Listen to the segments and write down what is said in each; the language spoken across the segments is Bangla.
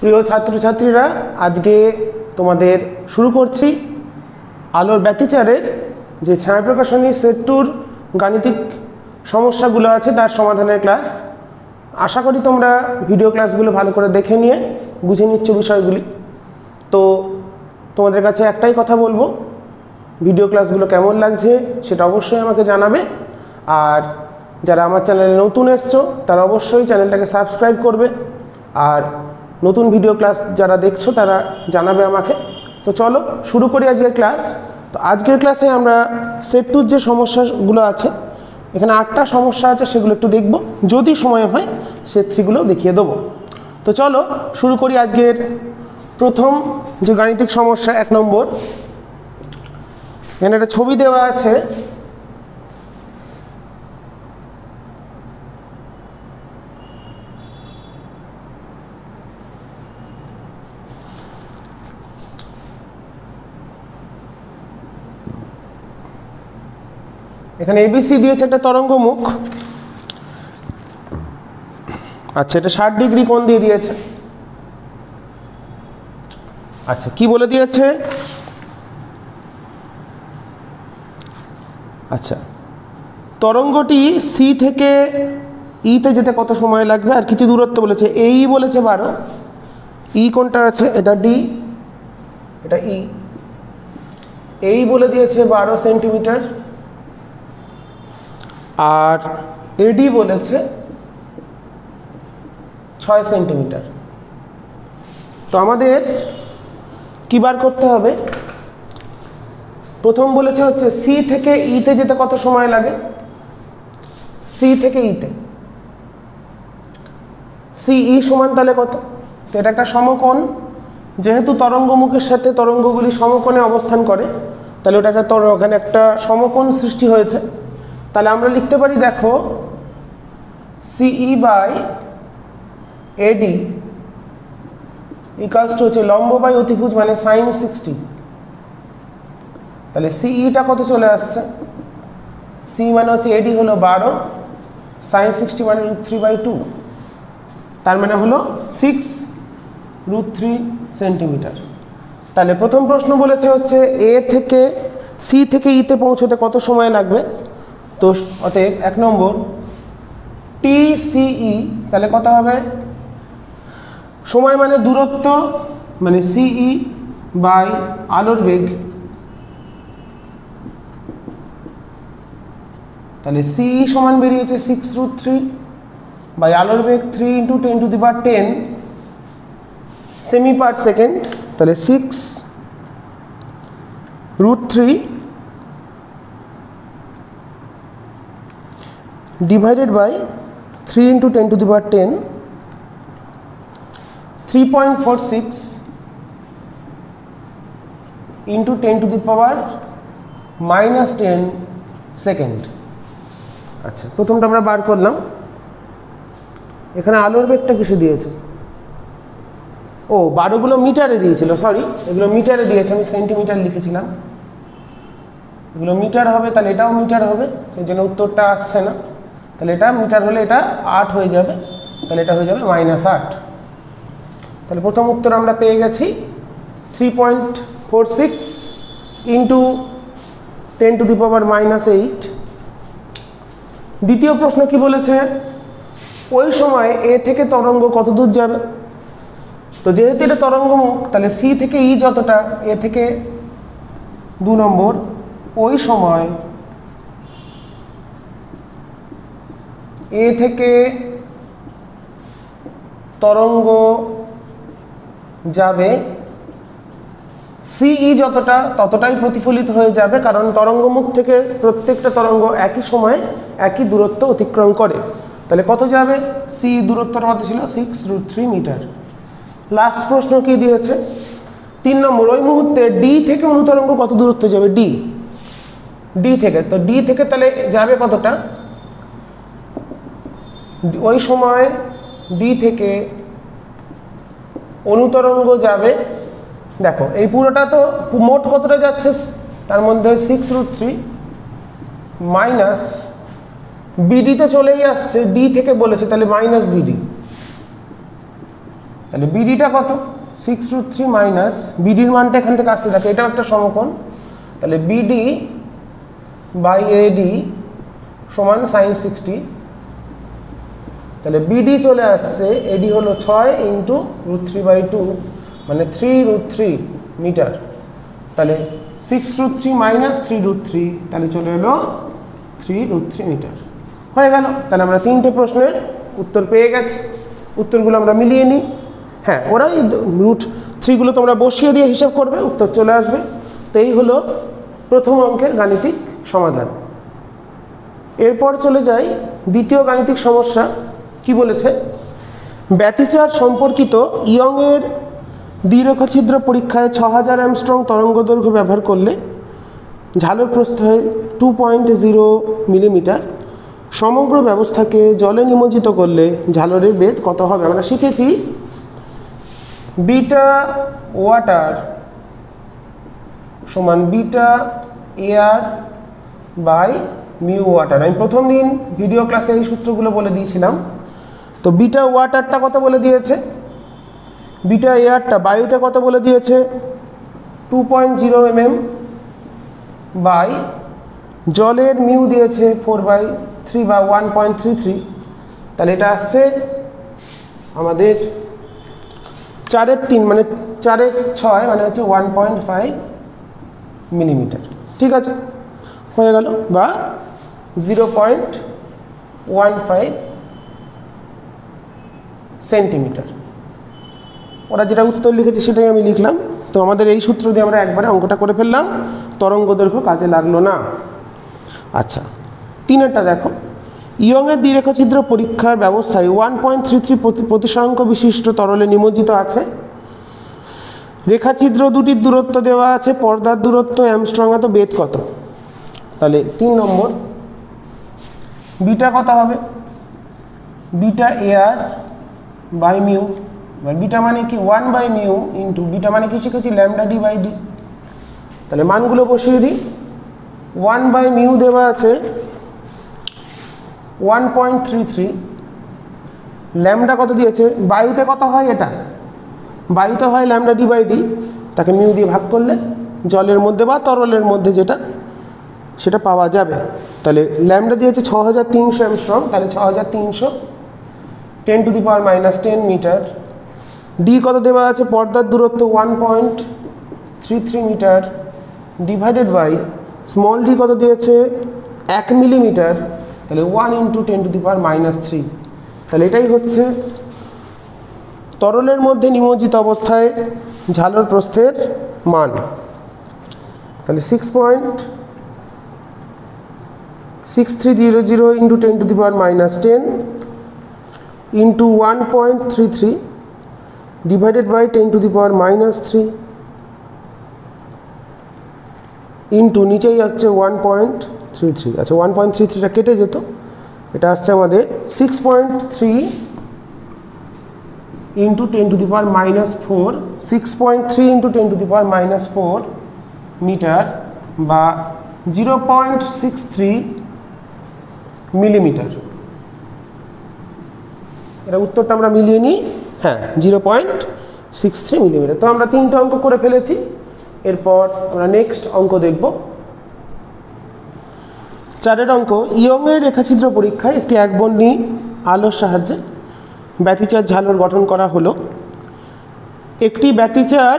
প্রিয় ছাত্রছাত্রীরা, আজকে তোমাদের শুরু করছি আলোর ব্যতিচারের যে ছায়াপ্রকাশনী সেট 2 গাণিতিক সমস্যাগুলো আছে তার সমাধানের ক্লাস। আশা করি তোমরা ভিডিও ক্লাসগুলো ভালো করে দেখে নিয়ে বুঝে নিচ্ছ বিষয়গুলি। তো তোমাদের কাছে একটাই কথা বলবো, ভিডিও ক্লাসগুলো কেমন লাগছে সেটা অবশ্যই আমাকে জানাবে। আর যারা আমার চ্যানেলে নতুন এসছো তারা অবশ্যই চ্যানেলটাকে সাবস্ক্রাইব করবে। আর নতুন ভিডিও ক্লাস যারা দেখছো তারা জানাবে আমাকে। তো চলো শুরু করি আজকের ক্লাস। তো আজকের ক্লাসে আমরা সেট 2 যে সমস্যাগুলো আছে, এখানে 8টা সমস্যা আছে, সেগুলো একটু দেখব, যদি সময় হয় সেট 3 গুলো দেখিয়ে দেবো। তো চলো শুরু করি আজকের প্রথম যে গাণিতিক সমস্যা 1 নম্বর। এখানে একটা ছবি দেওয়া আছে, এখানে এবিসি দিয়েছে একটা তরঙ্গ মুখ। আচ্ছা, এটা 60 ডিগ্রি কোণ দিয়ে দিয়েছে। আচ্ছা, কি বলে দিয়েছে? আচ্ছা, তরঙ্গটি সি থেকে ইতে যেতে কত সময় লাগবে, আর কিছু দূরত্ব বলেছে। এই বলেছে 12, ই কোনটা আছে, এটা ডি, এটা ই। এই বলে দিয়েছে 12 সেন্টিমিটার, আর এডি বলেছে 6 সেন্টিমিটার। তো আমাদের কি বার করতে হবে? প্রথম বলেছে হচ্ছে সি থেকে ইতে যেতে কত সময় লাগে। সি থেকে ইতে, সি ই সমান তাহলে কত? তো এটা একটা সমকোণ, যেহেতু তরঙ্গমুখের সাথে তরঙ্গগুলি সমকোণে অবস্থান করে, তাহলে ওটা একটা ওখানে একটা সমকোণ সৃষ্টি হয়েছে। তাহলে আমরা লিখতে পারি, দেখো, সিই বাই এডি ইকালস টু হচ্ছে লম্ব বাই অতিভুজ মানে সাইন 60। তাহলে সিইটা কত চলে আসছে? সি মানে হচ্ছে এডি হলো 12, সাইন 60 মানে √3/2, তার মানে হলো 6√3 সেন্টিমিটার। তাহলে প্রথম প্রশ্ন বলেছে হচ্ছে এ থেকে সি থেকে ইতে পৌঁছতে কত সময় লাগবে। তো অতএব 1 নম্বর টিসিই, তাহলে কত হবে? সময় মানে দূরত্ব, মানে সিই বাই আলোর বেগ। তাহলে সিই সমান বেরিয়েছে 6√3 বাই আলোর বেগ 3 × 10⁻10 সেমি পার সেকেন্ড। তাহলে 6√3 ডিভাইডেড বাই 3 × 10⁻10, 3.46 × 10⁻−10 সেকেন্ড। আচ্ছা, প্রথমটা আমরা বার করলাম। এখানে আলোর বেগটা কিসে দিয়েছে? ও, 12গুলো মিটারে দিয়েছিল, সরি, এগুলো মিটারে দিয়েছে, আমি সেন্টিমিটার লিখেছিলাম। এগুলো মিটার হবে, তাহলে এটাও মিটার হবে, সেই জন্য উত্তরটা আসছে না। তাহলে এটা মিটার হলে এটা 8 হয়ে যাবে, তাহলে এটা হয়ে যাবে -8। তাহলে প্রথম উত্তর আমরা পেয়ে গেছি 3.46 × 10⁻−8। দ্বিতীয় প্রশ্ন কি বলেছে? ওই সময় এ থেকে তরঙ্গ কত দূর যাবে। তো যেহেতু এটা তরঙ্গমুখ, তাহলে সি থেকে ই যতটা, এ থেকে 2 নম্বর, ওই সময় এ থেকে তরঙ্গ যাবে সিই যতটা, ততটাই প্রতিফলিত হয়ে যাবে, কারণ তরঙ্গমুখ থেকে প্রত্যেকটা তরঙ্গ একই সময়ে একই দূরত্ব অতিক্রম করে। তাহলে কত যাবে? সি দূরত্বটা কত ছিল? 6√3 মিটার। লাস্ট প্রশ্ন কি দিয়েছে? 3 নম্বর, ওই মুহূর্তে ডি থেকে অনুতরঙ্গ কত দূরত্ব যাবে? ডি থেকে, তো ডি থেকে তাহলে যাবে কতটা? ওই সময় ডি থেকে অনুতরঙ্গ যাবে, দেখো এই পুরোটা তো মোট কতটা যাচ্ছে, তার মধ্যে 6√3 মাইনাস বিডি তো চলেই আসছে, ডি থেকে বলেছে, তাহলে -বিডি। তাহলে বিডিটা কত 6√3 মাইনাস বিডির মানটা এখান থেকে আসতে থাকে, এটাও একটা সমকোণ, তাহলে বিডি বাই এডি সমান সাইন 60, তাহলে বিডি চলে আসছে, এডি হলো 6 ইন্টু √3/2 মানে 3√3 মিটার, তাহলে 6√3 মাইনাস 3√3 তাহলে চলে এলো 3√3 মিটার হয়ে গেল। তাহলে আমরা তিনটে প্রশ্নের উত্তর পেয়ে গেছি, উত্তরগুলো আমরা মিলিয়ে নিই। হ্যাঁ, ওরাই √3 তোমরা বসিয়ে দিয়ে হিসাব করবে, উত্তর চলে আসবে। তো এই হলো প্রথম অঙ্কের গাণিতিক সমাধান। এরপর চলে যাই দ্বিতীয় গাণিতিক সমস্যা। কি বলেছে, ব্যতিচার সম্পর্কিত ইয়ংয়ের দ্বিরেখছিদ্র পরীক্ষায় 6000 অ্যামস্ট্রং তরঙ্গদৈর্ঘ্য ব্যবহার করলে ঝালর প্রস্থ হয় 2.0 মিলিমিটার, সমগ্র ব্যবস্থাকে জলে নিমজ্জিত করলে ঝালরের বেদ কত হবে? আমরা শিখেছি বিটা ওয়াটার সমান beta air by mu water. আমি প্রথম দিন ভিডিও ক্লাসে এই সূত্রগুলো বলে দিয়েছিলাম। তো বিটা ওয়াটারটা কত বলে দিয়েছে, বিটা এয়ারটা বায়ুটা কত বলে দিয়েছে 2.0 mm বাই জলের মিউ দিয়েছে 4/3 বা 1.33, তাহলে এটা আসছে আমাদের 4/3 মানে 4/6 মানে হচ্ছে 1.5 মিলিমিটার। ঠিক আছে, হয়ে গেল, বা 0.15 সেন্টিমিটার। ওরা যেটা উত্তর লিখেছে সেটাই আমি লিখলাম। তো আমাদের এই সূত্র দিয়ে আমরা একবারে অঙ্কটা করে ফেললাম, তরঙ্গ দৈর্ঘ্য কাজে লাগলো না। আচ্ছা, তিনেরটা দেখো, ইয়ংয়ের দ্বিরেখছিদ্র পরীক্ষার ব্যবস্থায় 1.33 প্রতিসরাঙ্ক বিশিষ্ট তরলে নিমজ্জিত আছে, রেখাছিদ্র দুটির দূরত্ব দেওয়া আছে, পর্দার দূরত্ব অ্যামস্ট্রং, বেদ কত? তাহলে 3 নম্বর, বিটা কত হবে, beta air by mu, beta মানে কি 1/μ ইন্টু বিটা মানে কি শিখেছি ল্যামডা ডি/ডি। তাহলে মানগুলো বসিয়ে দিই, 1/μ দেওয়া আছে 1.33, ল্যামডা কত দিয়েছে, বায়ুতে কত হয়, এটা বায়ুতে হয় ল্যামডা ডি/ডি, তাকে মিউ দিয়ে ভাগ করলে জলের মধ্যে বা তরলের মধ্যে যেটা সেটা পাওয়া যাবে। তাহলে ল্যামডা দিয়েছে 6300 অ্যামস্ট্রং, তাহলে 6300 10⁻⁻10 মিটার। ডি কত দেওয়া আছে, পর্দার দূরত্ব 1.33 metre divided by small D কত দিয়েছে 1 মিলিমিটার, তাহলে 1 × 10⁻³ তাহলে এটাই হচ্ছে তরলের মধ্যে নিমজ্জিত অবস্থায় ঝালর প্রস্থের মান। তাহলে 6.6300 × 10⁻10 ইন্টু 1.33 ডিভাইডেড বাই 10⁻³ ইন্টু নিচেই আসছে 1.33। আচ্ছা, 1.33টা কেটে যেত, এটা আসছে আমাদের 6.3 × 10⁻⁴, 6.3 × 10⁻⁴ মিটার বা 0.63 মিলিমিটার। এটা উত্তরটা আমরা মিলিয়ে নিই। হ্যাঁ, 0.63 মিলিমিটার। তো আমরা 3টে অঙ্ক করে ফেলেছি। এরপর আমরা নেক্সট অঙ্ক দেখব। 4 অঙ্ক, ইয়ংয়ের রেখাছিদ্র পরীক্ষায় একটি একবর্ণী আলোর সাহায্যে ব্যতিচার ঝালর গঠন করা হলো। একটি ব্যতিচার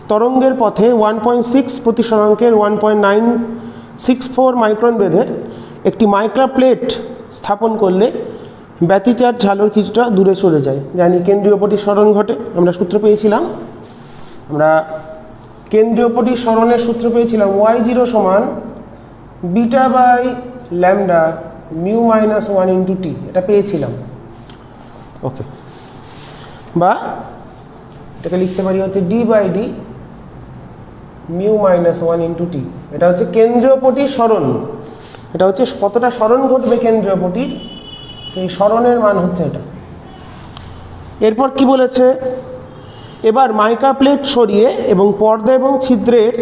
তরঙ্গের পথে 1.6 প্রতিসরাঙ্কের 1.964 মাইক্রন বেধের একটি মাইক্রো প্লেট স্থাপন করলে ব্যতিচার ঝালর কিছুটা দূরে সরে যায়। জানি কেন্দ্রীয় প্রতিসরণ ঘটে, আমরা সূত্র পেয়েছিলাম, আমরা কেন্দ্রীয় প্রতিসরণের সূত্র পেয়েছিলাম y0 সমান beta by lambda mu minus 1 × t, এটা পেয়েছিলাম। ওকে, বা এটাকে লিখতে পারি হচ্ছে d/d মিউ মাইনাস 1 × t। এটা হচ্ছে কেন্দ্রীয় প্রতিসরণ, এটা হচ্ছে কতটা সরণ ঘটবে কেন্দ্রীয় পটির, এই সরণের মান হচ্ছে এটা। এরপর কি বলেছে, এবার মাইকা প্লেট সরিয়ে এবং পর্দা এবং ছিদ্রের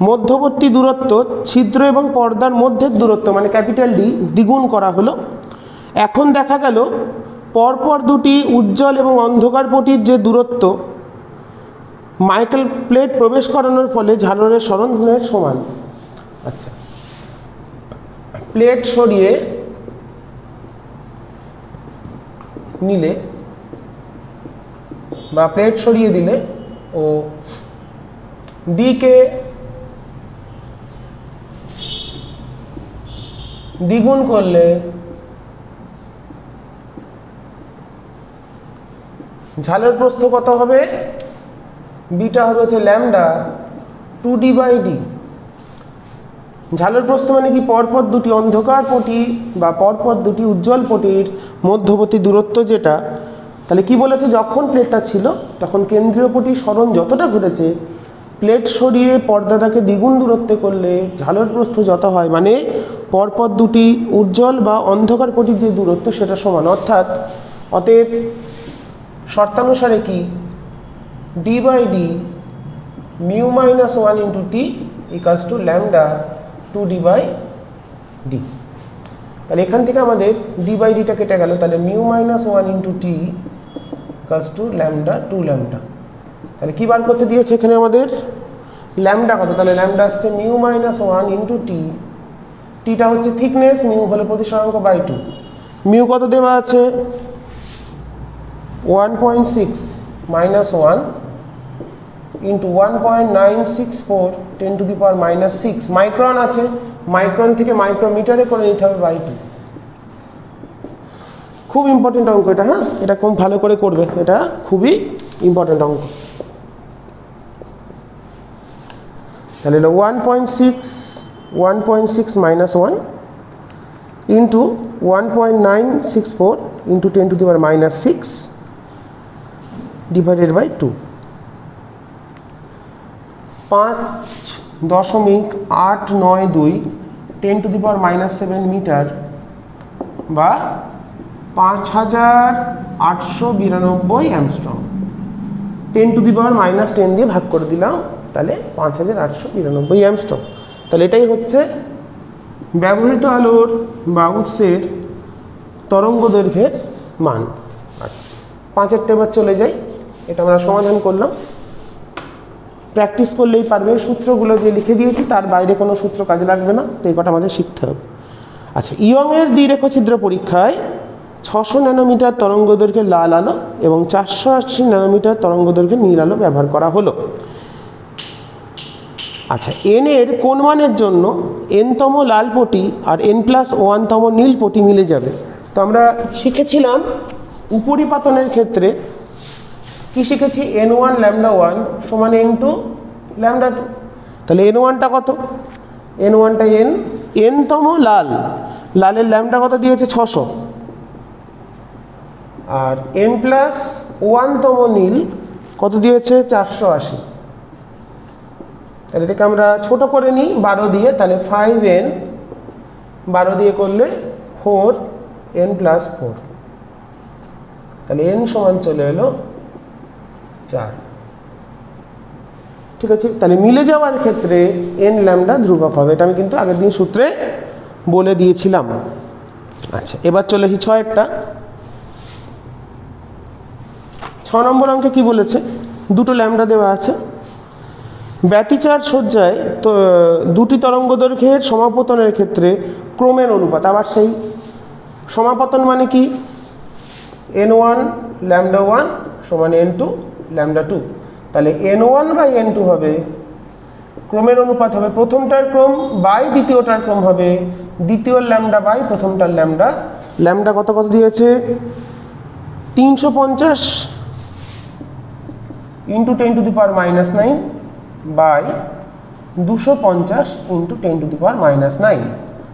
মধ্যবর্তী দূরত্ব, ছিদ্র এবং পর্দার মধ্যের দূরত্ব মানে ক্যাপিটাল ডি দ্বিগুণ করা হলো। এখন দেখা গেল পরপর দুটি উজ্জ্বল এবং অন্ধকার পটির যে দূরত্ব মাইকেল প্লেট প্রবেশ করানোর ফলে ঝালরের সরণের সমান। আচ্ছা, প্লেট সরিয়ে নিলে বা প্লেট সরিয়ে দিলে ও ডিকে দ্বিগুণ করলে ঝালের প্রস্থ কত হবে? বিটা হবে হচ্ছে ল্যামডা 2d/d। ঝালের প্রস্থ মানে কি? পরপর দুটি অন্ধকার পটি বা পরপর দুটি উজ্জ্বল পটির মধ্যবর্তী দূরত্ব যেটা। তাহলে কি বলেছে? যখন প্লেটটা ছিল তখন কেন্দ্রীয় পটির সরণ যতটা ঘুরেছে প্লেট সরিয়ে পর্দাটাকে দ্বিগুণ দূরত্বে করলে ঝালের প্রস্থ যত হয়, মানে পরপর দুটি উজ্জ্বল বা অন্ধকার পটির যে দূরত্ব সেটা সমান। অতএব শর্তানুসারে কি d/d mu - 1 × t = lambda 2d/d। তাহলে এখান থেকে আমাদের d/dটা কেটে গেল, তাহলে mu - 1 × t = ল্যামডা 2 ল্যামডা। তাহলে কি বার করতে দিয়েছে এখানে আমাদের? ল্যামডা কত? তাহলে ল্যামডা আসছে mu - 1 × t। টিটা হচ্ছে থিকনেস, মিউ হলো প্রতিসরাঙ্ক বাই 2। মিউ কত দেওয়া আছে? 1.6 - 1 × 1.964 × 10⁻⁻6 মাইক্রন আছে। মাইক্রন থেকে মাইক্রোমিটারে করে নিতে হবে বাই 2। খুব ইম্পর্টেন্ট অঙ্ক এটা, হ্যাঁ, এটা খুব ভালো করে করবে, এটা খুবই ইম্পর্টেন্ট অঙ্ক। তাহলে 1.6 - 1 × 1.964 × 10⁻⁻6 ডিভাইডেড বাই 2। 5.892 10⁻⁻7 মিটার বা 5892 অ্যামস্ট্রং। 10⁻⁻10 দিয়ে ভাগ করে দিলাম, তাহলে 5892 অ্যামস্ট্রং। তাহলে এটাই হচ্ছে ব্যবহৃত আলোর বা উৎসের তরঙ্গ দৈর্ঘ্যের মান। আচ্ছা, 5 এবার চলে যাই। এটা আমরা সমাধান করলাম, প্র্যাকটিস করলেই পারবে। সূত্রগুলো যে লিখে দিয়েছি তার বাইরে কোনো সূত্র কাজে লাগবে না, তো এই কটা আমাদের শিখতে হবে। আচ্ছা, ইয়ংয়ের দ্বিরেখছিদ্র পরীক্ষায় 600 ন্যানোমিটার তরঙ্গ দৈর্ঘ্যের লাল আলো এবং 480 ন্যানোমিটার তরঙ্গ দৈর্ঘ্যের নীল আলো ব্যবহার করা হলো। আচ্ছা, এন এর কোন মানের জন্য n-তম লাল পটি আর n+1তম নীল পটি মিলে যাবে? তো আমরা শিখেছিলাম উপরিপাতনের ক্ষেত্রে কি শিখেছি? n1 λ1 সমান n2 λ2। তাহলে n1টা কত? n1টা n-তম লালের ল্যামডা কত দিয়েছে? 600। আর n+1তম নীল কত দিয়েছে? 480। তাহলে এটাকে আমরা ছোট করে নিই 12 দিয়ে, তাহলে 5n 12 দিয়ে করলে 4n+4। তাহলে n সমান চলে এলো 4। ঠিক আছে, তাহলে মিলে যাওয়ার ক্ষেত্রে n ল্যামডা ধ্রুবক হবে, এটা আমি কিন্তু আগের দিন সূত্রে বলে দিয়েছিলাম। আচ্ছা, এবার চলে এসেছি 6এরটা। 6 নম্বর অঙ্কে কি বলেছে? দুটো ল্যামডা দেওয়া আছে। ব্যতিচার সজ্জায় তো দুটি তরঙ্গ দৈর্ঘ্যের সমাপতনের ক্ষেত্রে ক্রমের অনুপাত। আবার সেই সমাপতন মানে কি? n1 λ1 সমান n2 λ2। তাহলে n1/n2 হবে, ক্রমের অনুপাত হবে প্রথমটার ক্রম বাই দ্বিতীয়টার ক্রম হবে দ্বিতীয় ল্যামডা বাই প্রথমটার ল্যামডা। ল্যামডা কত দিয়েছে? 350 × 10⁻⁹ বাই 250 × 10⁻⁹।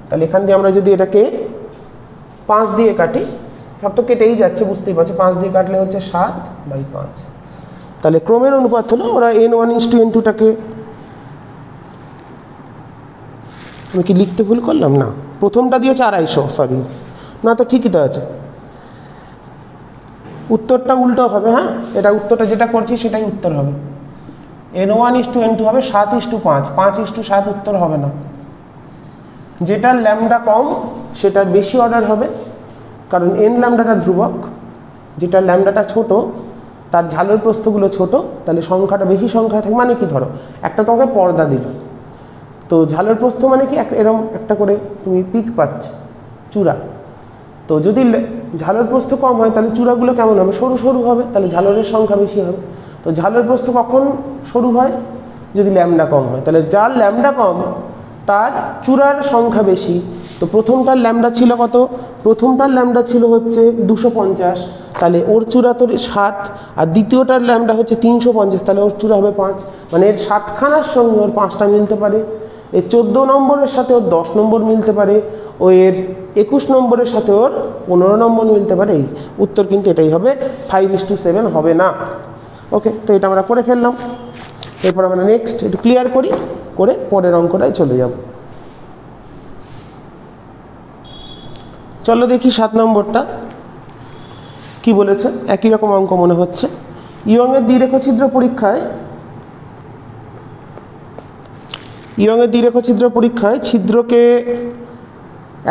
তাহলে এখান দিয়ে আমরা যদি এটাকে 5 দিয়ে কাটি, সব তো কেটেই যাচ্ছে বুঝতেই পারছি, 5 দিয়ে কাটলে হচ্ছে 7/5। তাহলে ক্রমের অনুপাত হলো, ওরা n1:n2টাকে, আমি কি লিখতে ভুল করলাম? না, প্রথমটা দিয়েছে 250, সরি, না তো ঠিকই তো আছে, উত্তরটা উল্টো হবে। হ্যাঁ, এটা উত্তরটা যেটা করছি সেটাই উত্তর হবে। n1:n2 হবে 7:5, 5:7 উত্তর হবে না। যেটার ল্যামডা কম সেটার বেশি অর্ডার হবে, কারণ n ল্যামডাটা ধ্রুবক, যেটা ল্যামডাটা ছোট তার ঝালের প্রস্থগুলো ছোট, তাহলে সংখ্যাটা বেশি সংখ্যায় থাকে। মানে কি, ধরো একটা তোমাকে পর্দা দিল, তো ঝালের প্রস্থ মানে কি এরকম একটা করে তুমি পিক পাচ্ছ চূড়া, তো যদি ঝালের প্রস্থ কম হয় তাহলে চূড়াগুলো কেমন হবে, সরু সরু হবে, তাহলে ঝালরের সংখ্যা বেশি হবে। তো ঝালের প্রস্থ কখন সরু হয়, যদি ল্যামডা কম হয়, তাহলে যার ল্যামডা কম তার চূড়ার সংখ্যা বেশি। তো প্রথমটার ল্যামডা ছিল কত, প্রথমটার ল্যামডা ছিল হচ্ছে 250, তাহলে ওর চূড়া তো 7, আর দ্বিতীয়টার ল্যামডা হচ্ছে 350, তাহলে ওর চূড়া হবে 5। মানে এর 7খানার সঙ্গে ওর 5টা মিলতে পারে, এর 14 নম্বরের সাথে ওর 10 নম্বর মিলতে পারে, ও এর 21 নম্বরের সাথে ওর 15 নম্বর মিলতে পারে। এই উত্তর কিন্তু এটাই হবে, 5:7 হবে না। ওকে, তো এটা আমরা করে ফেললাম। এরপর আমরা নেক্সট একটু ক্লিয়ার করি, করে পরের অঙ্কটায় চলে যাব। চলো দেখি 7 নম্বরটা কি বলেছে। একই রকম অঙ্ক মনে হচ্ছে। ইয়ংয়ের দ্বিরেখছিদ্র পরীক্ষায় ছিদ্রকে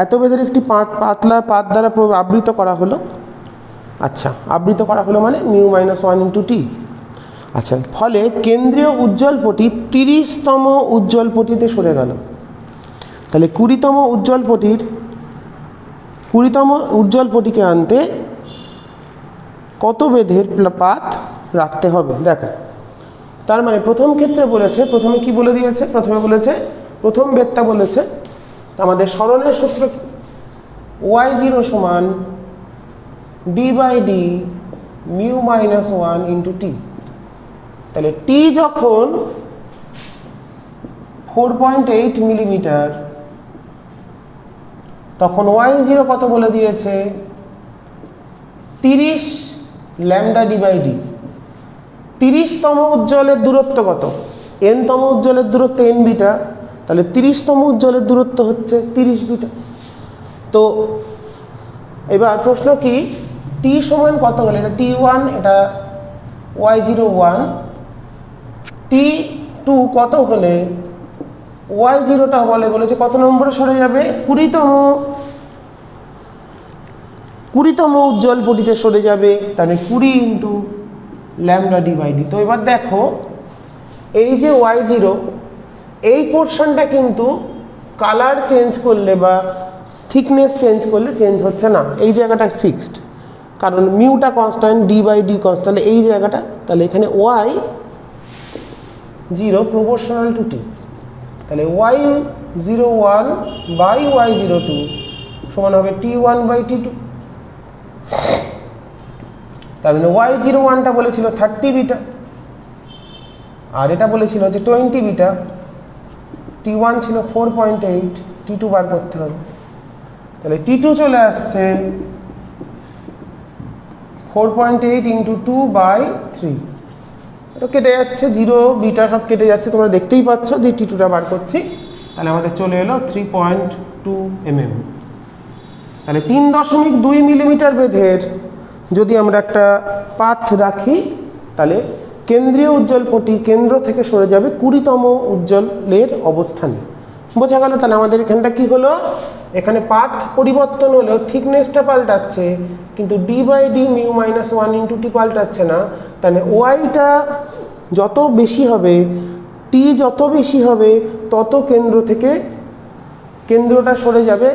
এত বেধের একটি পাতলা পাত দ্বারা আবৃত করা হলো। আচ্ছা, আবৃত করা হলো মানে μ-1 × t। আচ্ছা, ফলে কেন্দ্রীয় উজ্জ্বলপটি 30তম উজ্জ্বলপটিতে সরে গেল। তাহলে 20তম উজ্জ্বলপটিকে আনতে কত বেধের পাত রাখতে হবে দেখো। তার মানে প্রথম ক্ষেত্রে বলেছে, প্রথমে কি বলে দিয়েছে, প্রথম বেধটা বলেছে আমাদের সরণের সূত্র y0 সমান d/d μ-1 × t। তাহলে t যখন 4.8 মিলিমিটার, তখন y0 কত বলে দিয়েছে 30 ল্যামডা d/d। 30তম উজ্জ্বলের দূরত্ব কত, nতম উজ্জ্বলের দূরত্ব n বিটা, তাহলে 30তম উজ্জ্বলের দূরত্ব হচ্ছে 30 বিটা। তো এবার প্রশ্ন কি, t সমান কত হলে, এটা t1, এটা y0 1, t2 কত হলে y0টা বলেছে কত নম্বরে সরে যাবে, 20তম উজ্জ্বলপটিতে সরে যাবে, তাহলে 20 × ল্যামডা d/d। তো এবার দেখো এই যে y0, এই পোর্শনটা কিন্তু কালার চেঞ্জ করলে বা থিকনেস চেঞ্জ করলে চেঞ্জ হচ্ছে না, এই জায়গাটা ফিক্সড, কারণ মিউটা কনস্ট্যান্ট, d/d কনস্ট্যান্ট। তাহলে এই জায়গাটা, তাহলে এখানে y0 প্রপোর্শনাল টু t, তাহলে y01 বাই y02 সমান হবে t1/t2। তার মানে y01টা বলেছিল 30 বিটা, আর এটা বলেছিল যে 20 বিটা, t1 ছিল 4.8, t2 বার করতে হবে। তাহলে t2 চলে আসছে 4.8 × 2/3। তো কেটে যাচ্ছে, 0 বিটা সব কেটে যাচ্ছে, তোমরা দেখতেই পাচ্ছ যে t2টা বার করছি। তাহলে আমাদের চলে এলো 3.2 mm। তাহলে 3.2 মিলিমিটার বেধের যদি আমরা একটা পাথ রাখি, তাহলে কেন্দ্রীয় উজ্জ্বলপটি কেন্দ্র থেকে সরে যাবে 20তম উজ্জ্বলের অবস্থানে। বোঝা গেল? তাহলে আমাদের এখানটা কি হলো, এখানে পাথ পরিবর্তন হলেও থিকনেসটা পাল্টাচ্ছে, কিন্তু d/d μ-1 × t পাল্টাচ্ছে না। তাহলে ওয়াইটা যত বেশি হবে, t যত বেশি হবে, তত কেন্দ্রটা সরে যাবে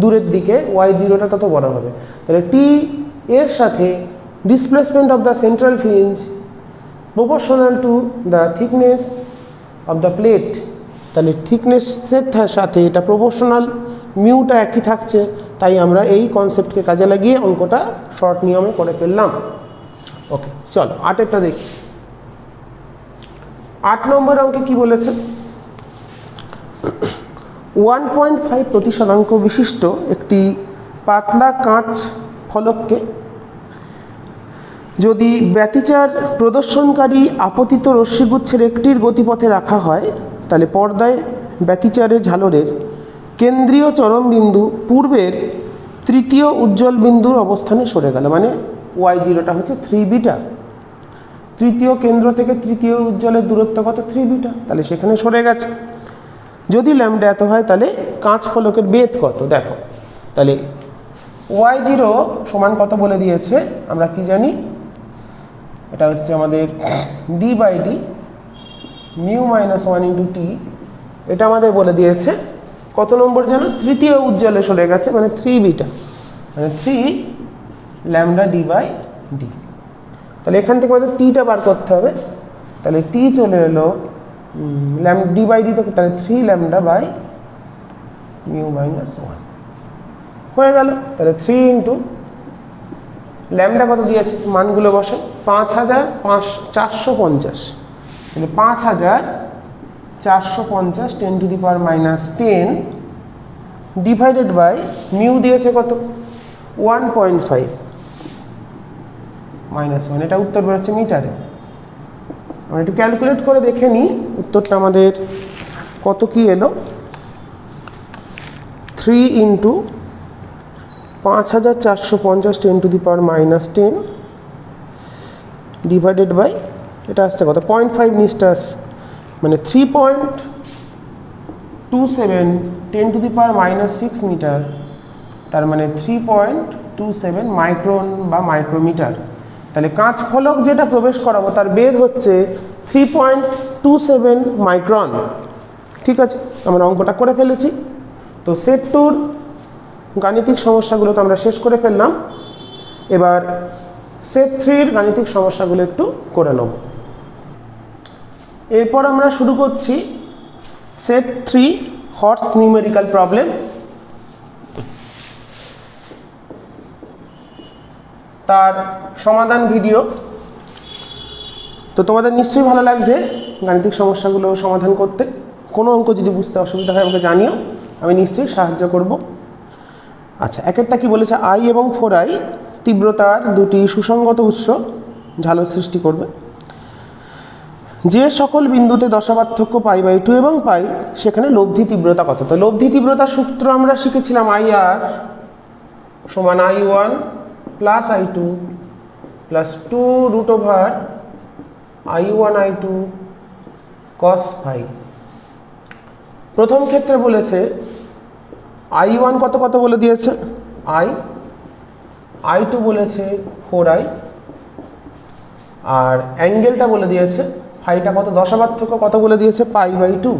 দূরের দিকে, y0টা তত বড় হবে। তাহলে t এর সাথে displacement of the central fringe proportional to the thickness of the plate. তাহলে থিকনেসের সাথে এটা প্রপোর্শনাল, মিউটা একই থাকছে। তাই আমরা এই কনসেপ্টকে কাজে লাগিয়ে অঙ্কটা শর্ট নিয়মে করে ফেললাম। ওকে, চলো 8এরটা দেখি। 8 নম্বর অঙ্কে কি বলেছে, 1.5 প্রতি শতাংশ বিশিষ্ট একটি পাতলা কাঁচ ফলককে যদি ব্যতিচার প্রদর্শনকারী আপতিত রশ্মিগুচ্ছের একটির গতিপথে রাখা হয়, তাহলে পর্দায় ব্যতিচারে ঝালরের কেন্দ্রীয় চরমবিন্দু পূর্বের তৃতীয় উজ্জ্বল বিন্দুর অবস্থানে সরে গেল। মানে y0টা হচ্ছে 3 বিটা, তৃতীয় কেন্দ্র থেকে তৃতীয় উজ্জ্বলের দূরত্ব কত, 3 বিটা, তাহলে সেখানে সরে গেছে। যদি ল্যামডা এত হয়, তাহলে কাঁচ ফলকের বেধ কত দেখো। তাহলে y0 সমান কত বলে দিয়েছে আমরা কি জানি, এটা হচ্ছে আমাদের d/d mu minus 1 into T. এটা আমাদের বলে দিয়েছে কত নম্বর যেন, তৃতীয় উজ্জ্বলে সরে গেছে, মানে 3 বিটা, মানে 3 ল্যামডা d/d। তাহলে এখান থেকে আমাদের টিটা বার করতে হবে। তাহলে টি চলে এলো d/d থেকে, তাহলে 3 ল্যামডা বাই মিউ মাইনাস 1 হয়ে গেল। তাহলে 3 ইন্টু ল্যামডা কত দিয়েছে, মানগুলো বসে 5450, তাহলে 5450 10 to the power minus 10 divided by mu দিয়েছে কত 1.5 মাইনাস 1, এটা উত্তর বেরোচ্ছে মিটারে। আমরা একটু ক্যালকুলেট করে দেখে নিই উত্তরটা আমাদের কত কি এলো। 3 into 5450 10 to the power minus 10 divided by এটা আসছে কত 0.5 নিচটা আসছে, মানে 3.27 10 to the power minus 6 metre, তার মানে 3.27 মাইক্রন বা মাইক্রোমিটার। তাহলে কাঁচ ফলক যেটা প্রবেশ করাবো তার বেধ হচ্ছে 3.27 মাইক্রন। ঠিক আছে, আমরা অঙ্কটা করে ফেলেছি। তো সেট 2 গাণিতিক সমস্যাগুলো তো আমরা শেষ করে ফেললাম। এবার সেট 3 গাণিতিক সমস্যাগুলো একটু করে নেব। এরপর আমরা শুরু করছি সেট 3 হর্স নিউমেরিক্যাল প্রবলেম। তার সমাধান ভিডিও। তো তোমাদের নিশ্চয়ই ভালো লাগছে গাণিতিক সমস্যাগুলো সমাধান করতে। কোনো অঙ্ক যদি বুঝতে অসুবিধা হয় আমাকে জানিও, আমি নিশ্চয়ই সাহায্য করব। আচ্ছা, একেরটা কি বলেছে, আই এবং 4i তীব্রতার দুটি সুসংগত উৎস ঝালর সৃষ্টি করবে। যে সকল বিন্দুতে দশাপার্থক্য π/2 এবং π, সেখানে লব্ধি তীব্রতা কত। তো লব্ধি তীব্রতার সূত্র আমরা শিখেছিলাম IR সমান I1 plus I2 plus 2 root over I1 I2 cos phi। প্রথম ক্ষেত্রে বলেছে I1 কত কত বলে দিয়েছে I2 বলেছে 4i, আর অ্যাঙ্গেলটা বলে দিয়েছে ফাইটা কত, দশাপার্থক্য কত বলে দিয়েছে π/2।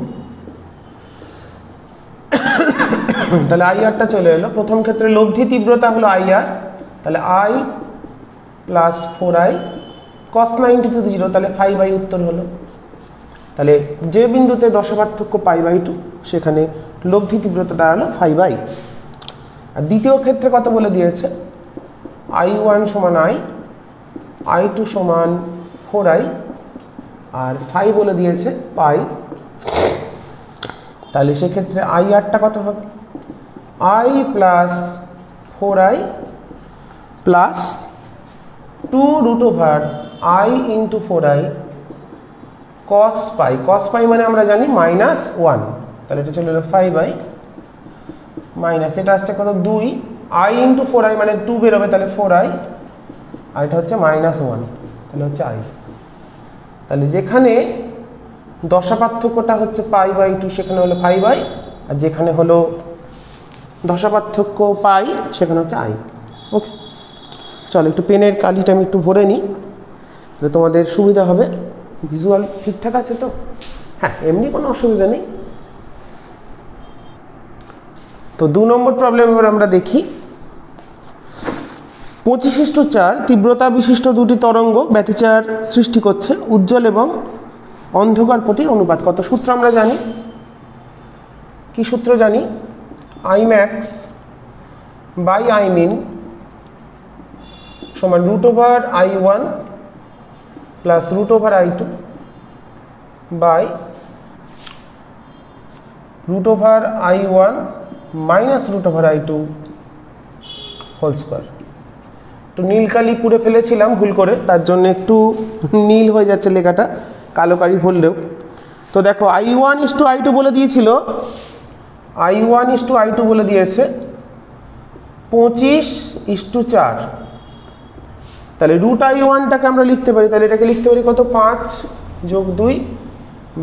তাহলে IRটা চলে এলো। প্রথম ক্ষেত্রে লব্ধি তীব্রতা হলো IR, তাহলে I plus 4i cos 90 two 0, তাহলে 5i উত্তর হলো। তাহলে যে বিন্দুতে দশাপার্থক্য π/2 সেখানে লব্ধি তীব্রতা দাঁড়ালো 5i। আর দ্বিতীয় ক্ষেত্রে কত বলে দিয়েছে, I1 সমান I, I2 সমান 4i, আর 5 বলে দিয়েছে π। তাহলে সেক্ষেত্রে IRটা কত হবে, I plus 4i plus 2 root over I into 4i cos phi। cos phi মানে আমরা জানি মাইনাস 1, তাহলে এটা চলে এলো 5i মাইনাস, এটা আসছে কত 2, I ইন্টু 4i মানে 2 বেরোবে, তাহলে 4i, আর এটা হচ্ছে মাইনাস 1, তাহলে হচ্ছে I। তাহলে যেখানে দশাপার্থক্যটা হচ্ছে π/2 সেখানে হলো 5i, আর যেখানে হলো দশাপার্থক্য π সেখানে হচ্ছে I। ওকে, চলো একটু পেনের কালিটা আমি একটু ভরে নিই, তাহলে তোমাদের সুবিধা হবে। ভিজুয়াল ঠিকঠাক আছে তো? হ্যাঁ, এমনি কোনো অসুবিধা নেই। তো 2 নম্বর প্রবলেম এবার আমরা দেখি। 25:4 তীব্রতা বিশিষ্ট দুটি তরঙ্গ ব্যতিচার সৃষ্টি করছে, উজ্জ্বল এবং অন্ধকার পটির অনুপাত কত। সূত্র আমরা জানি, কি সূত্র জানি, Imax বাই Imin সমান root over I1 plus root over I2 by root over I1 minus root over I2 whole square. একটু নীল কালি পুড়ে ফেলেছিলাম ভুল করে, তার জন্য একটু নীল হয়ে যাচ্ছে লেখাটা, কালো কালি ভরলেও। তো দেখো I1 ইস্টু I2 বলে দিয়েছিল, I1 ইস্টু I2 বলে দিয়েছে 25:4। তাহলে রুট I1টাকে আমরা লিখতে পারি, তাহলে এটাকে লিখতে পারি কত, 5 যোগ 2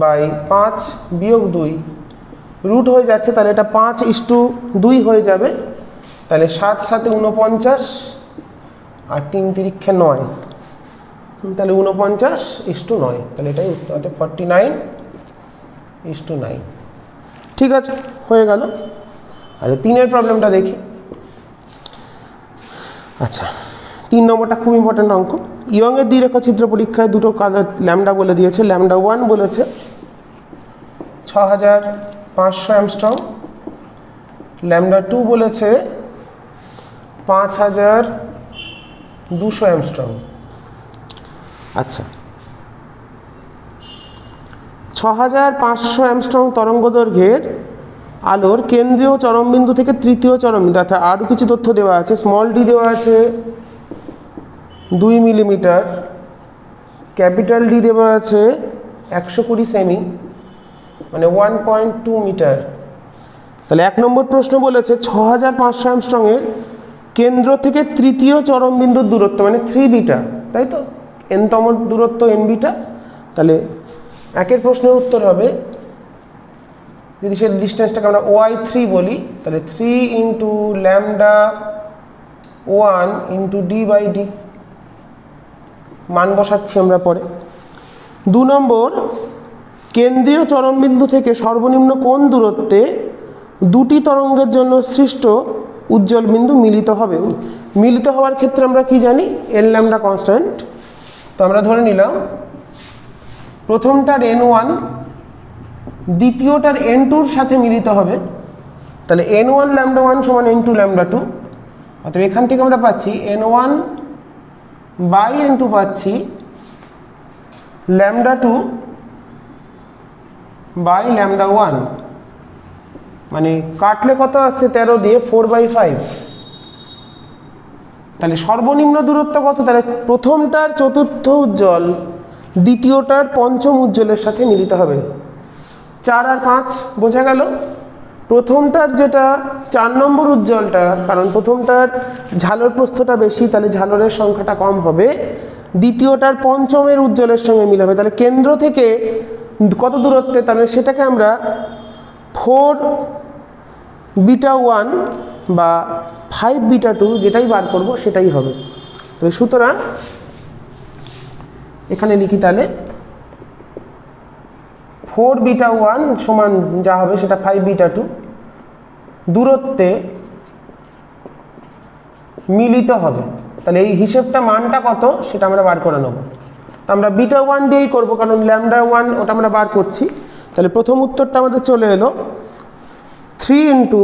বাই 5 বিয়োগ 2, রুট হয়ে যাচ্ছে, তাহলে এটা 5:2 হয়ে যাবে। তাহলে 7 7 49 আর 3 3 9, তাহলে 49:9, তাহলে এটাই উত্তর, অর্থাৎ 49:9। ঠিক আছে, হয়ে গেল। আচ্ছা 3-এর প্রবলেমটা দেখি। আচ্ছা 3 নম্বরটা খুব ইম্পর্টেন্ট অঙ্ক। ইয়ংয়ের দ্বিরেখাচিত্র পরীক্ষায় দুটো ল্যামডা বলে দিয়েছে। ল্যামডা 1 বলেছে 6500 অ্যামস্ট্রং, ল্যামডা 2 বলেছে 5200 অ্যামস্ট্রং। আচ্ছা 6500 অ্যামস্ট্রং তরঙ্গ দৈর্ঘ্যের আলোর কেন্দ্রীয় চরমবিন্দু থেকে তৃতীয় চরমবিন্দু, অর্থাৎ আরও কিছু তথ্য দেওয়া আছে। স্মল ডি দেওয়া আছে 2 মিলিমিটার, ক্যাপিটাল ডি দেওয়া আছে 120 সেমি, মানে 1.2 মিটার। তাহলে 1 নম্বর প্রশ্ন বলেছে 6500 অ্যামস্ট্রংয়ের কেন্দ্র থেকে তৃতীয় চরমবিন্দুর দূরত্ব, মানে 3 বিটা, তাই তো, এনতম দূরত্ব এন বিটা। তাহলে 1-এর প্রশ্নের উত্তর হবে, যদি সে ডিস্টেন্সটাকে আমরা OI3 বলি, তাহলে 3 ইন্টু ল্যামডা 1 ইন্টু d/d, মান বসাচ্ছি আমরা পরে। 2 নম্বর, কেন্দ্রীয় চরমবিন্দু থেকে সর্বনিম্ন কোন দূরত্বে দুটি তরঙ্গের জন্য সৃষ্ট উজ্জ্বল বিন্দু মিলিত হবে। মিলিত হওয়ার ক্ষেত্রে আমরা কি জানি, এল ল্যামডা কনস্ট্যান্ট। তো আমরা ধরে নিলাম প্রথমটার n1 দ্বিতীয়টার n2 এর সাথে মিলিত হবে, তাহলে n1 ল্যামডা 1 সমান n2 ল্যামডা 2। অতএব এখান থেকে আমরা পাচ্ছি n1 বাই n2 পাচ্ছি ল্যামডা 2 বাই ল্যামডা 1, মানে কাটলে কত আসছে 13 দিয়ে 4/5। তাহলে সর্বনিম্ন দূরত্ব কত, তাহলে প্রথমটার চতুর্থ উজ্জ্বল দ্বিতীয়টার পঞ্চম উজ্জ্বলের সাথে মিলিত হবে। 4 আর 5 বোঝা গেল। প্রথমটার যেটা 4 নম্বর উজ্জ্বলটা, কারণ প্রথমটার ঝালর প্রস্থটা বেশি, তাহলে ঝালরের সংখ্যাটা কম হবে। দ্বিতীয়টার পঞ্চমের উজ্জ্বলের সঙ্গে মিল হবে। তাহলে কেন্দ্র থেকে কত দূরত্বে, তাহলে সেটাকে আমরা 4β1 বা 5β2 যেটাই বার করব সেটাই হবে। তো সুতরাং এখানে লিখি, তাহলে 4β1 সমান যা হবে সেটা 5β2 দূরত্বে মিলিত হবে। তাহলে এই হিসেবটা মানটা কত সেটা আমরা বার করে নেব। তো আমরা β1 দিয়েই করব, কারণ ল্যামডা 1 ওটা আমরা বার করছি। তাহলে প্রথম উত্তরটা আমাদের চলে এলো 3 ইন্টু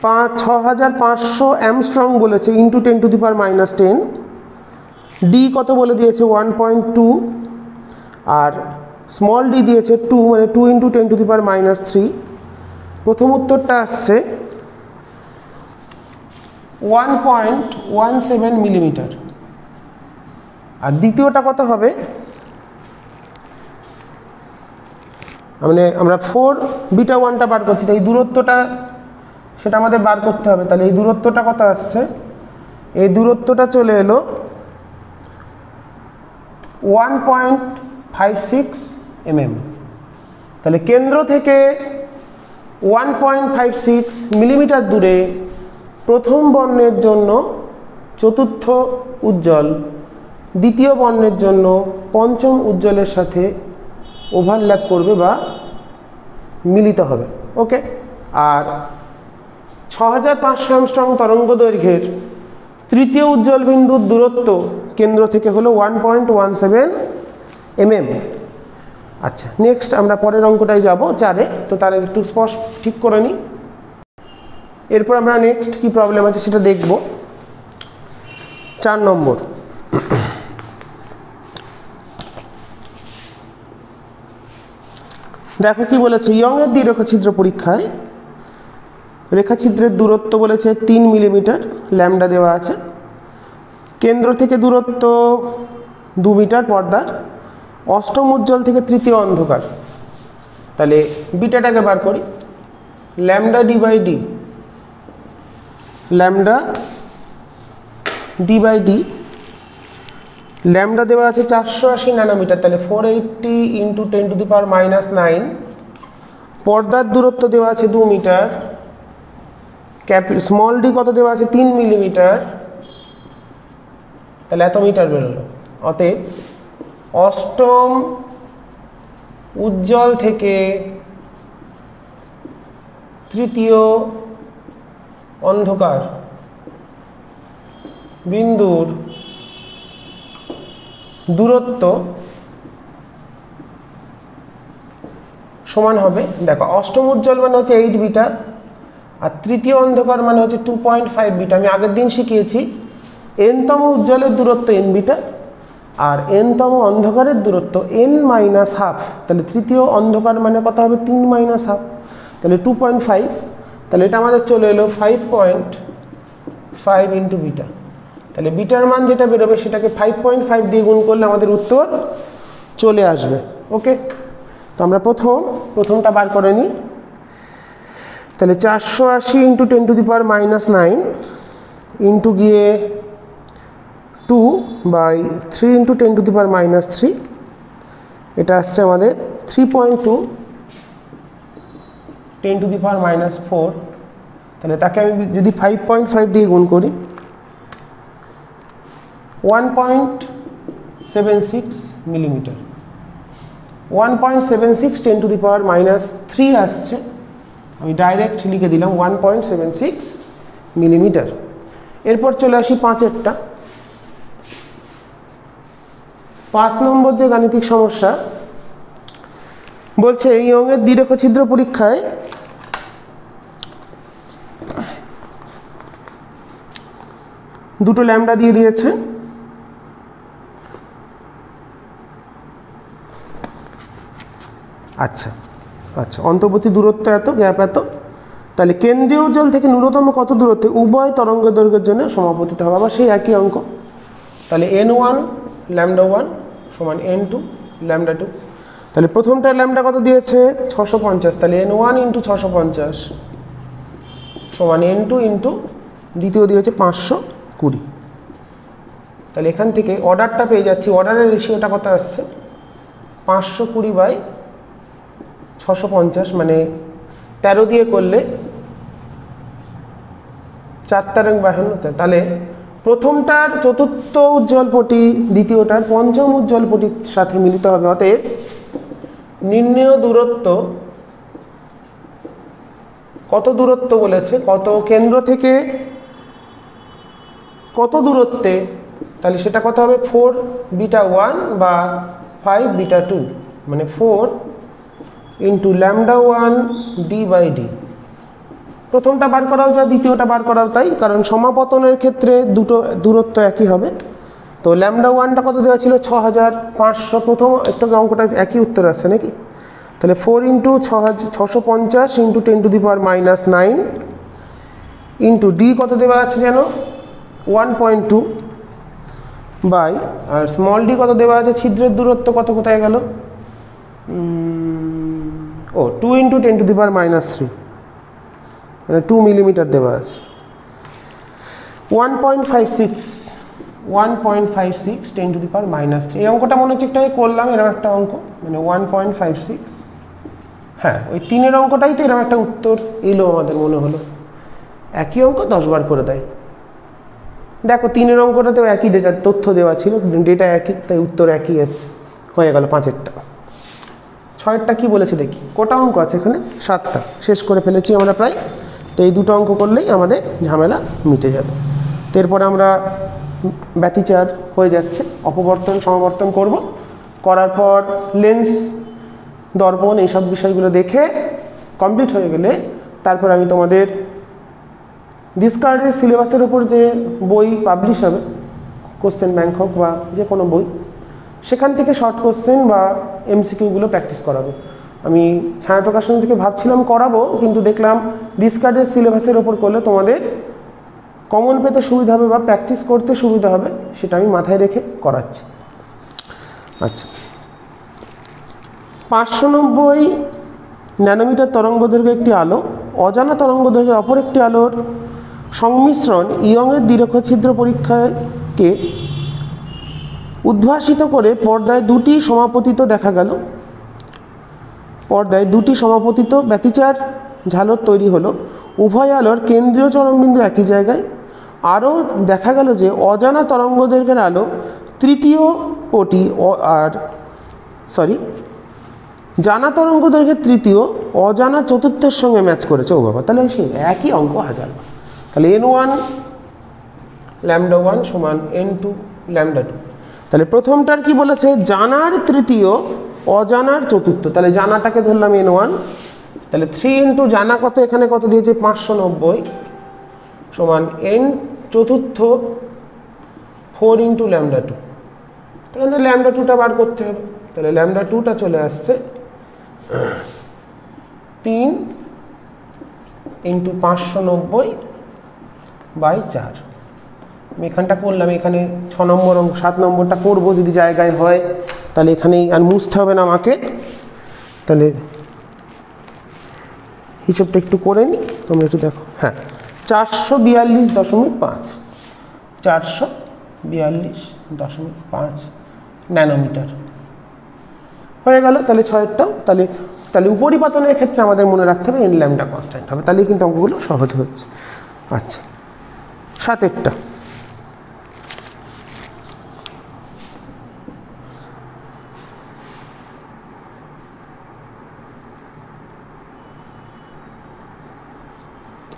6500 অ্যামস্ট্রং বলেছে ইন্টু 10⁻⁻10, ডি কত বলে দিয়েছে 1.2, আর স্মল ডি দিয়েছে 2, মানে 2 ইন্টু 10⁻⁻3। প্রথম উত্তরটা আসছে 1.17 মিলিমিটার। আর দ্বিতীয়টা কত হবে, মানে আমরা 4β1টা বার করছি, তাই এই দূরত্বটা সেটা আমাদের বার করতে হবে। তাহলে এই দূরত্বটা কত আসছে, এই দূরত্বটা চলে এলো 1.56 mm। তাহলে কেন্দ্র থেকে 1.56 মিলিমিটার দূরে প্রথম বর্ণের জন্য চতুর্থ উজ্জ্বল, দ্বিতীয় বর্ণের জন্য পঞ্চম উজ্জ্বলের সাথে ওভারল্যাপ করবে বা মিলিত হবে। ওকে। আর 6500 অ্যামস্ট্রং তরঙ্গ দৈর্ঘ্যের তৃতীয় উজ্জ্বল বিন্দুর দূরত্ব কেন্দ্র থেকে হলো 1.17 mm। আচ্ছা নেক্সট আমরা পরের অঙ্কটায় যাব 4-এ। তো তার একটু স্পষ্ট ঠিক করে নিই, এরপর আমরা নেক্সট কি প্রবলেম আছে সেটা দেখব। 4 নম্বর, দেখো কি বলেছে। ইয়ংয়ের দ্বিরেখাচিত্র পরীক্ষায় রেখাচিত্রের দূরত্ব বলেছে 3 মিলিমিটার, ল্যামডা দেওয়া আছে। কেন্দ্র থেকে দূরত্ব 2 মিটার পর্দার, অষ্টম উজ্জ্বল থেকে তৃতীয় অন্ধকার। তাহলে বিটাটাকে বার করি, ল্যামডা ডি/ডি, ল্যামডা ডি/ডি, ল্যামডা দেওয়া আছে 480 ন্যানোমিটার, তাহলে 480 ইন্টু 10⁻⁹। পর্দার দূরত্ব দেওয়া আছে 2 মিটার, স্মল ডি কত দেওয়া আছে 3 মিলিমিটার, তাহলে এত মিটার বেরোলো। অতএব অষ্টম উজ্জ্বল থেকে তৃতীয় অন্ধকার বিন্দুর দূরত্ব সমান হবে, দেখো অষ্টম উজ্জ্বল মানে হচ্ছে 8 বিটা, আর তৃতীয় অন্ধকার মানে হচ্ছে 2.5 বিটা। আমি আগের দিন শিখিয়েছি এনতম উজ্জ্বলের দূরত্ব n বিটা আর এনতম অন্ধকারের দূরত্ব n মাইনাস হাফ। তাহলে তৃতীয় অন্ধকার মানে কত হবে 3 মাইনাস হাফ, তাহলে 2.5। তাহলে এটা আমাদের চলে এলো 5.5 ইন্টু বিটা। তাহলে বিটার মান যেটা বেরোবে সেটাকে 5.5 দিয়ে গুণ করলে আমাদের উত্তর চলে আসবে। ওকে, তো আমরা প্রথমটা বার করে নিই। তাহলে 480 ইন্টু 10⁻⁻9 ইন্টু গিয়ে 2/3 ইন্টু 10⁻⁻3, এটা আসছে আমাদের 3.2 10⁻⁻4। তাহলে তাকে আমি যদি 5.5 দিয়ে গুণ করি 1.76 মিলিমিটার, 1.76 10⁻³ আসছে। আমি ডাইরেক্ট লিখে দিলাম 1.76 মিলিমিটার। এরপর চলে আসি 5এরটা। 5 নম্বর যে গাণিতিক সমস্যা বলছে এই অঙ্কের দ্বিরেখছিদ্র পরীক্ষায় দুটো ল্যামডা দিয়ে দিয়েছে। আচ্ছা আচ্ছা, অন্তর্বর্তী দূরত্ব এত, গ্যাপ এত। তাহলে কেন্দ্রীয় উজ্জ্বল থেকে ন্যূনতম কত দূরত্বে উভয় তরঙ্গ দৈর্ঘ্যের জন্য সমাপতিত হবে, আবার সেই একই অঙ্ক। তাহলে n1 λ1 সমান n2 λ2। তাহলে প্রথমটার ল্যামডা কত দিয়েছে 650, তাহলে n1 ইন্টু 650 সমান n2 ইন্টু দ্বিতীয় দিয়েছে 520। তাহলে এখান থেকে অর্ডারটা পেয়ে যাচ্ছি, অর্ডারের রেশিওটা কত আসছে 520/650, মানে 13 দিয়ে করলে 4 × 52। তাহলে প্রথমটার চতুর্থ উজ্জ্বল পটি দ্বিতীয়টার পঞ্চম উজ্জ্বল পটির সাথে মিলিত হবে। অতএব নির্ণেয় দূরত্ব, কত দূরত্ব বলেছে, কত কেন্দ্র থেকে কত দূরত্বে, তাহলে সেটা কত হবে 4β1 বা 5β2, মানে 4 ইন্টু λ1 d/d। প্রথমটা বার করাও যা, দ্বিতীয়টা বার করাও তাই, কারণ সমাপতনের ক্ষেত্রে দুটো দূরত্ব একই হবে। তো λ1টা কত দেওয়া ছিল 6500, প্রথম একটা অঙ্কটা একই উত্তর আসছে নাকি। তাহলে 4 ইন্টু 650 ইন্টু 10⁻⁹ ইন্টু ডি কত দেওয়া আছে যেন 1.2 বাই, আর স্মল ডি কত দেওয়া আছে, ছিদ্রের দূরত্ব কত কোথায় গেল, 2 ইন্টু 10⁻⁻3, মানে 2 মিলিমিটার দেওয়া আছে। 1.56 10⁻⁻3। এই অঙ্কটা মনে হচ্ছে একটা করলাম, এরকম একটা অঙ্ক, মানে 1.56। হ্যাঁ, ওই 3-এর অঙ্কটাই তো এরকম একটা উত্তর এলো আমাদের মনে হলো। একই অঙ্ক 10 বার করে দেয়। দেখো 3-এর অঙ্কটাতেও একই ডেটা তথ্য দেওয়া ছিল, ডেটা একই, তাই উত্তর একই এসছে। হয়ে গেল 5-এরটা। 6-এরটা কি বলেছে দেখি, কটা অঙ্ক আছে এখানে, 7টা, শেষ করে ফেলেছি আমরা প্রায়। তো এই দুটো অঙ্ক করলেই আমাদের ঝামেলা মিটে যাবে। তো এরপরে আমরা ব্যতিচার হয়ে যাচ্ছে, অপবর্তন সমাবর্তন করব, করার পর লেন্স দর্পণ এইসব বিষয়গুলো দেখে কমপ্লিট হয়ে গেলে তারপর আমি তোমাদের ডিসকার্ডের সিলেবাসের উপর যে বই পাবলিশ হবে, কোশ্চেন ব্যাংক হোক বা যে কোনো বই, সেখান থেকে শর্ট কোশ্চেন বা এমসিকিউগুলো প্র্যাকটিস করাবো। আমি ছায়া প্রকাশন থেকে ভাবছিলাম করাবো, কিন্তু দেখলাম ডিসকার্ডের সিলেবাসের ওপর করলে তোমাদের কমন পেতে সুবিধা হবে বা প্র্যাকটিস করতে সুবিধা হবে, সেটা আমি মাথায় রেখে করাচ্ছি। আচ্ছা, 590 ন্যানোমিটার তরঙ্গদৈর্ঘ্য একটি আলো অজানা তরঙ্গদৈর্ঘ্যের অপর একটি আলোর সংমিশ্রণ ইয়ংয়ের দ্বিরেখছিদ্র পরীক্ষাকে উদ্ভাসিত করে পর্দায় দুটি সমাপতিত দেখা গেল। পর্দায় দুটি সমাপতিত ব্যতিচার ঝালর তৈরি হলো। উভয় আলোর কেন্দ্রীয় চরমবিন্দু একই জায়গায়। আরও দেখা গেল যে অজানা তরঙ্গদৈর্ঘ্যের আলো তৃতীয় পটি জানা তরঙ্গদৈর্ঘ্যের তৃতীয় অজানা চতুর্থের সঙ্গে ম্যাচ করেছে। ও বাবা, তাহলে সেই একই অঙ্ক হাজারবার। তাহলে n1 λ1 সমান n2 λ2। তাহলে প্রথমটার কি বলেছে, জানার তৃতীয় অজানার চতুর্থ। তাহলে জানাটাকে ধরলাম n1, তাহলে 3 ইন্টু জানা কত, এখানে কত দিয়েছে 590 সমান n চতুর্থ 4 ইন্টু λ2। তাহলে λ2টা বার করতে হবে। তাহলে λ2টা চলে আসছে 3 ইন্টু 590 বাই 4। আমি এখানটা করলাম, এখানে 6 নম্বর 7 নম্বরটা করবো যদি জায়গায় হয়, তাহলে এখানেই আর মুছতে হবে না আমাকে। তাহলে হিসেবটা একটু করে নিই, তোমরা একটু দেখো। হ্যাঁ, 442.5 442.5 ন্যানোমিটার হয়ে গেল। তাহলে 6টাও তাহলে উপরিপাতনের ক্ষেত্রে আমাদের মনে রাখতে হবে n ল্যামডা কনস্ট্যান্ট হবে, তাহলেই কিন্তু অঙ্কগুলো সহজ হচ্ছে। আচ্ছা, 7এরটা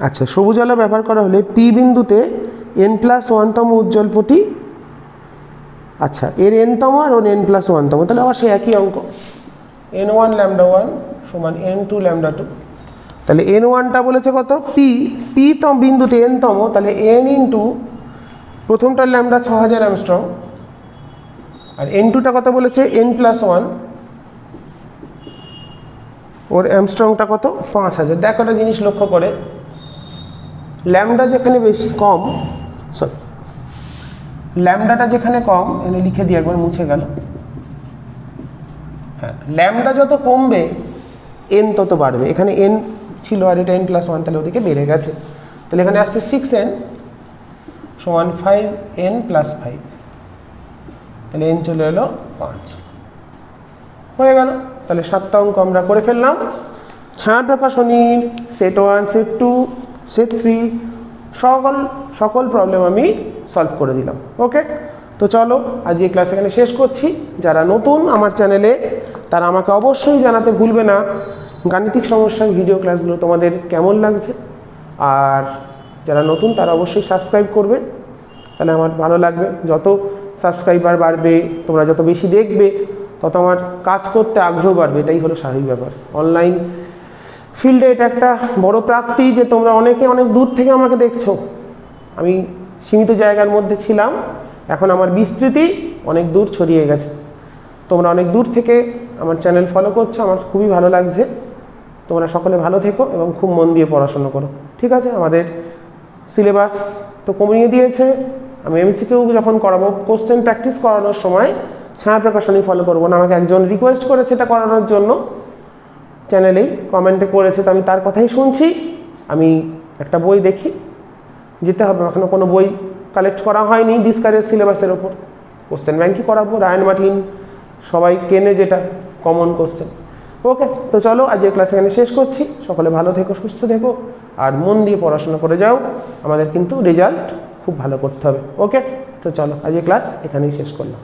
আচ্ছা, সবুজ আলো ব্যবহার করা হলে পি বিন্দুতে n+1তম উজ্জ্বল পটি, আচ্ছা এর nতম আর ওর n+1তম, তাহলে আবার সেই একই অঙ্ক n1 λ1 সমান n2 λ2। তাহলে n1টা বলেছে কত, পি তম বিন্দুতে nতম, তাহলে n ইন্টু প্রথমটার ল্যামডা 6000 অ্যামস্ট্রং, আর n2টা কত বলেছে n+1, ওর অ্যামস্ট্রংটা কত 5000। দেখো একটা জিনিস লক্ষ্য করে, ল্যামডা যেখানে বেশি কম, ল্যামডাটা যেখানে কম, এনে লিখে দিই একবার, মুছে গেল। হ্যাঁ, ল্যামডা যত কমবে n তত বাড়বে। এখানে n ছিল আর এটা n+1, তাহলে ওদিকে বেড়ে গেছে। তাহলে এখানে আসছে 6n সমান 5n + 5, তাহলে n চলে এলো 5 হয়ে গেল। তাহলে 7টা অঙ্ক আমরা করে ফেললাম। ছায়াপ্রকাশনীর সেট 1, সেট 2, সেট 3 সকল প্রবলেম আমি সলভ করে দিলাম। ওকে, তো চলো আজ এই ক্লাস এখানে শেষ করছি। যারা নতুন আমার চ্যানেলে, তারা আমাকে অবশ্যই জানাতে ভুলবে না গাণিতিক সমস্যার ভিডিও ক্লাসগুলো তোমাদের কেমন লাগছে। আর যারা নতুন তারা অবশ্যই সাবস্ক্রাইব করবে, তাহলে আমার ভালো লাগবে। যত সাবস্ক্রাইবার বাড়বে, তোমরা যত বেশি দেখবে, তত আমার কাজ করতে আগ্রহ বাড়বে। এটাই হলো স্বাভাবিক ব্যাপার। অনলাইন ফিল্ডে এটা একটা বড় প্রাপ্তি যে তোমরা অনেকে অনেক দূর থেকে আমাকে দেখছো। আমি সীমিত জায়গার মধ্যে ছিলাম, এখন আমার বিস্তৃতি অনেক দূর ছড়িয়ে গেছে। তোমরা অনেক দূর থেকে আমার চ্যানেল ফলো করছো, আমার খুবই ভালো লাগছে। তোমরা সকলে ভালো থেকো এবং খুব মন দিয়ে পড়াশোনা করো, ঠিক আছে? আমাদের সিলেবাস তো কমিয়ে দিয়েছে। আমি এমসিকিউ যখন করাবো, কোশ্চেন প্র্যাকটিস করানোর সময় ছায়াপ্রকাশনী ফলো করবো না। আমাকে একজন রিকোয়েস্ট করেছে এটা করানোর জন্য, চ্যানেলেই কমেন্টে করেছে, তো আমি তার কথাই শুনছি। আমি একটা বই দেখি, যেতে হবে। এখনও কোনো বই কালেক্ট করা হয়নি ডিসকারেজ সিলেবাসের ওপর। কোশ্চেন ব্যাংকই করাবো, রায়ান মার্টিন সবাই কেনে, যেটা কমন কোশ্চেন। ওকে, তো চলো আজ এই ক্লাস এখানে শেষ করছি। সকলে ভালো থেকো, সুস্থ থেকো, আর মন দিয়ে পড়াশোনা করে যাও। আমাদের কিন্তু রেজাল্ট খুব ভালো করতে হবে। ওকে, তো চলো আজ এই ক্লাস এখানেই শেষ করলাম।